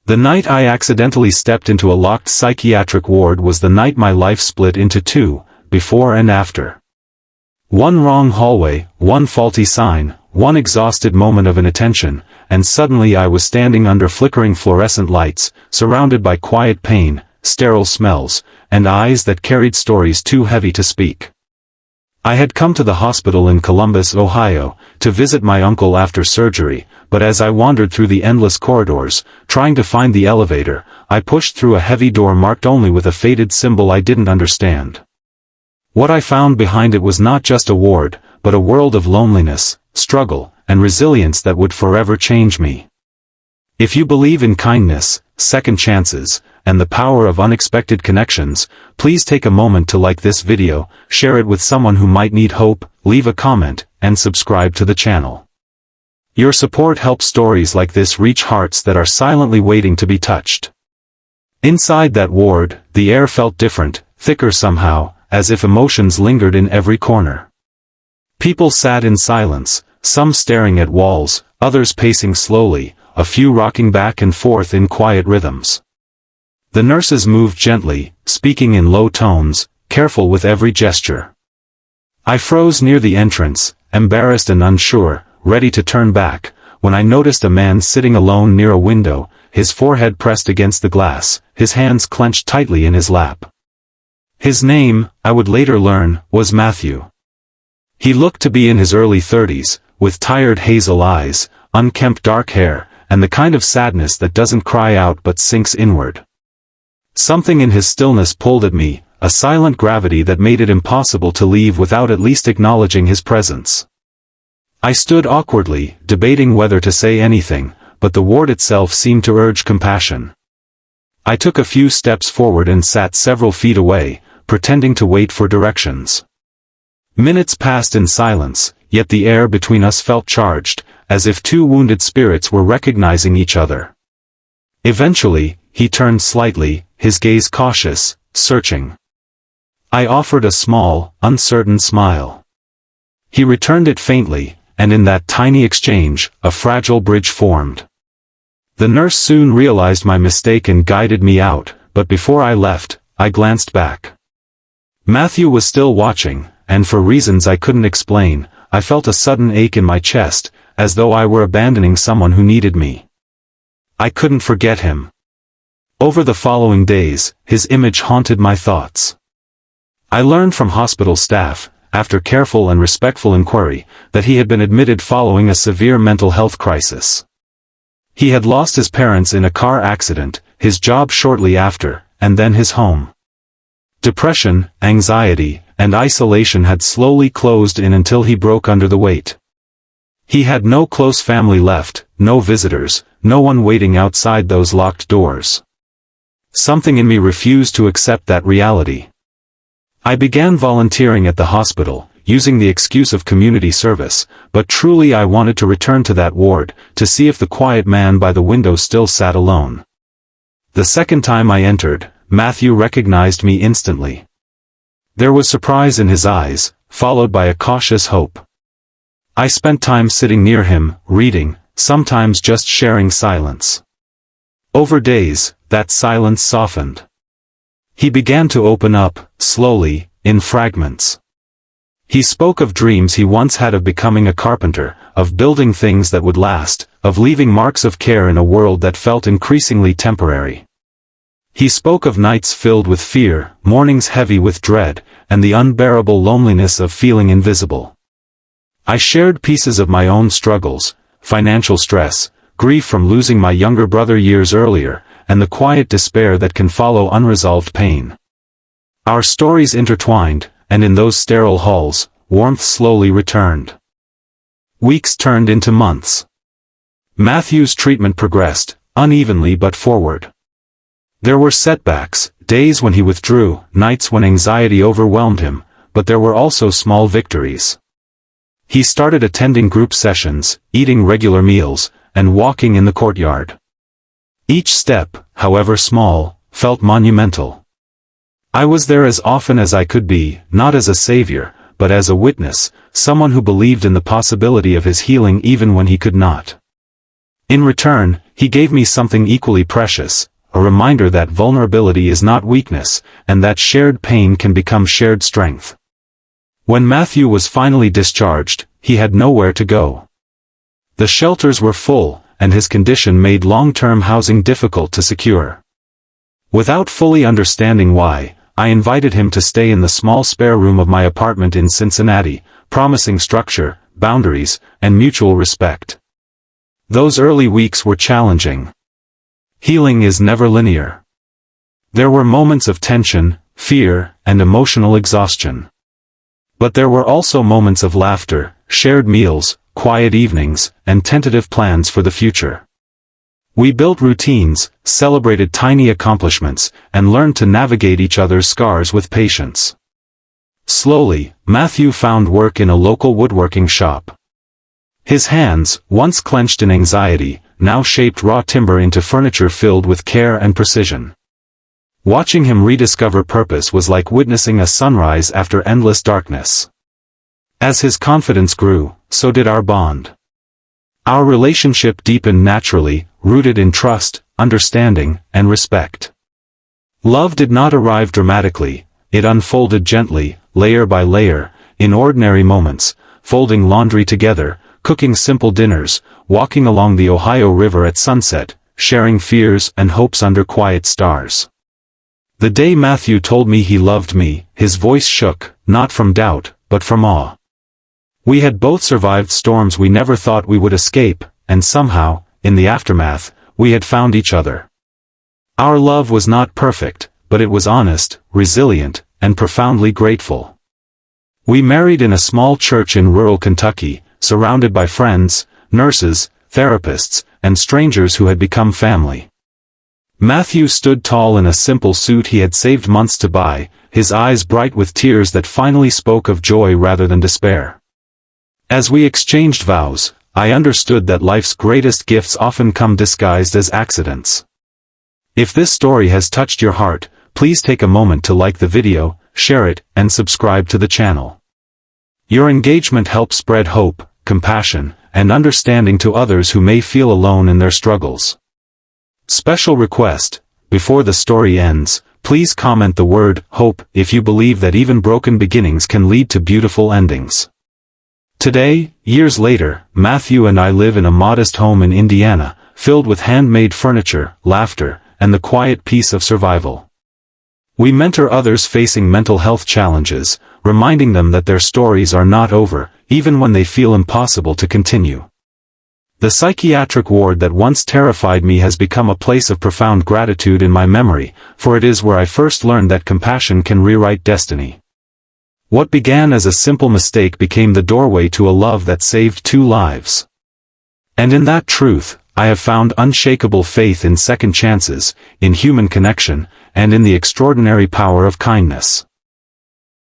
The night I accidentally stepped into a locked psychiatric ward was the night my life split into two, before and after. One wrong hallway, one faulty sign, one exhausted moment of inattention, and suddenly I was standing under flickering fluorescent lights, surrounded by quiet pain, sterile smells, and eyes that carried stories too heavy to speak. I had come to the hospital in Columbus, Ohio, to visit my uncle after surgery, but as I wandered through the endless corridors, trying to find the elevator, I pushed through a heavy door marked only with a faded symbol I didn't understand. What I found behind it was not just a ward, but a world of loneliness, struggle, and resilience that would forever change me. If you believe in kindness, second chances, and the power of unexpected connections, please take a moment to like this video, share it with someone who might need hope, leave a comment, and subscribe to the channel. Your support helps stories like this reach hearts that are silently waiting to be touched. Inside that ward, the air felt different, thicker somehow, as if emotions lingered in every corner. People sat in silence, some staring at walls, others pacing slowly, a few rocking back and forth in quiet rhythms. The nurses moved gently, speaking in low tones, careful with every gesture. I froze near the entrance, embarrassed and unsure, ready to turn back, when I noticed a man sitting alone near a window, his forehead pressed against the glass, his hands clenched tightly in his lap. His name, I would later learn, was Matthew. He looked to be in his early 30s, with tired hazel eyes, unkempt dark hair, and the kind of sadness that doesn't cry out but sinks inward. Something in his stillness pulled at me, a silent gravity that made it impossible to leave without at least acknowledging his presence. I stood awkwardly, debating whether to say anything, but the ward itself seemed to urge compassion. I took a few steps forward and sat several feet away, pretending to wait for directions. Minutes passed in silence, yet the air between us felt charged, as if two wounded spirits were recognizing each other. Eventually, he turned slightly, his gaze cautious, searching. I offered a small, uncertain smile. He returned it faintly, and in that tiny exchange, a fragile bridge formed. The nurse soon realized my mistake and guided me out, but before I left, I glanced back. Matthew was still watching, and for reasons I couldn't explain, I felt a sudden ache in my chest, as though I were abandoning someone who needed me. I couldn't forget him. Over the following days, his image haunted my thoughts. I learned from hospital staff, after careful and respectful inquiry, that he had been admitted following a severe mental health crisis. He had lost his parents in a car accident, his job shortly after, and then his home. Depression, anxiety, and isolation had slowly closed in until he broke under the weight. He had no close family left, no visitors, no one waiting outside those locked doors. Something in me refused to accept that reality. I began volunteering at the hospital, using the excuse of community service, but truly I wanted to return to that ward, to see if the quiet man by the window still sat alone. The second time I entered, Matthew recognized me instantly. There was surprise in his eyes, followed by a cautious hope. I spent time sitting near him, reading, sometimes just sharing silence. Over days, that silence softened. He began to open up, slowly, in fragments. He spoke of dreams he once had of becoming a carpenter, of building things that would last, of leaving marks of care in a world that felt increasingly temporary. He spoke of nights filled with fear, mornings heavy with dread, and the unbearable loneliness of feeling invisible. I shared pieces of my own struggles, financial stress, grief from losing my younger brother years earlier, and the quiet despair that can follow unresolved pain. Our stories intertwined, and in those sterile halls, warmth slowly returned. Weeks turned into months. Matthew's treatment progressed, unevenly but forward. There were setbacks, days when he withdrew, nights when anxiety overwhelmed him, but there were also small victories. He started attending group sessions, eating regular meals, and walking in the courtyard. Each step, however small, felt monumental. I was there as often as I could be, not as a savior, but as a witness, someone who believed in the possibility of his healing even when he could not. In return, he gave me something equally precious, a reminder that vulnerability is not weakness, and that shared pain can become shared strength. When Matthew was finally discharged, he had nowhere to go. The shelters were full, and his condition made long-term housing difficult to secure. Without fully understanding why, I invited him to stay in the small spare room of my apartment in Cincinnati, promising structure, boundaries, and mutual respect. Those early weeks were challenging. Healing is never linear. There were moments of tension, fear, and emotional exhaustion. But there were also moments of laughter, shared meals, quiet evenings, and tentative plans for the future. We built routines, celebrated tiny accomplishments, and learned to navigate each other's scars with patience. Slowly, Matthew found work in a local woodworking shop. His hands, once clenched in anxiety, now shaped raw timber into furniture filled with care and precision. Watching him rediscover purpose was like witnessing a sunrise after endless darkness. As his confidence grew, so did our bond. Our relationship deepened naturally, rooted in trust, understanding, and respect. Love did not arrive dramatically, it unfolded gently, layer by layer, in ordinary moments, folding laundry together, cooking simple dinners, walking along the Ohio River at sunset, sharing fears and hopes under quiet stars. The day Matthew told me he loved me, his voice shook, not from doubt, but from awe. We had both survived storms we never thought we would escape, and somehow, in the aftermath, we had found each other. Our love was not perfect, but it was honest, resilient, and profoundly grateful. We married in a small church in rural Kentucky, surrounded by friends, nurses, therapists, and strangers who had become family. Matthew stood tall in a simple suit he had saved months to buy, his eyes bright with tears that finally spoke of joy rather than despair. As we exchanged vows, I understood that life's greatest gifts often come disguised as accidents. If this story has touched your heart, please take a moment to like the video, share it, and subscribe to the channel. Your engagement helps spread hope, compassion, and understanding to others who may feel alone in their struggles. Special request: before the story ends, please comment the word hope if you believe that even broken beginnings can lead to beautiful endings. Today, years later, Matthew and I live in a modest home in Indiana, filled with handmade furniture, laughter, and the quiet peace of survival. We mentor others facing mental health challenges, reminding them that their stories are not over, even when they feel impossible to continue. The psychiatric ward that once terrified me has become a place of profound gratitude in my memory, for it is where I first learned that compassion can rewrite destiny. What began as a simple mistake became the doorway to a love that saved 2 lives. And in that truth, I have found unshakable faith in second chances, in human connection, and in the extraordinary power of kindness.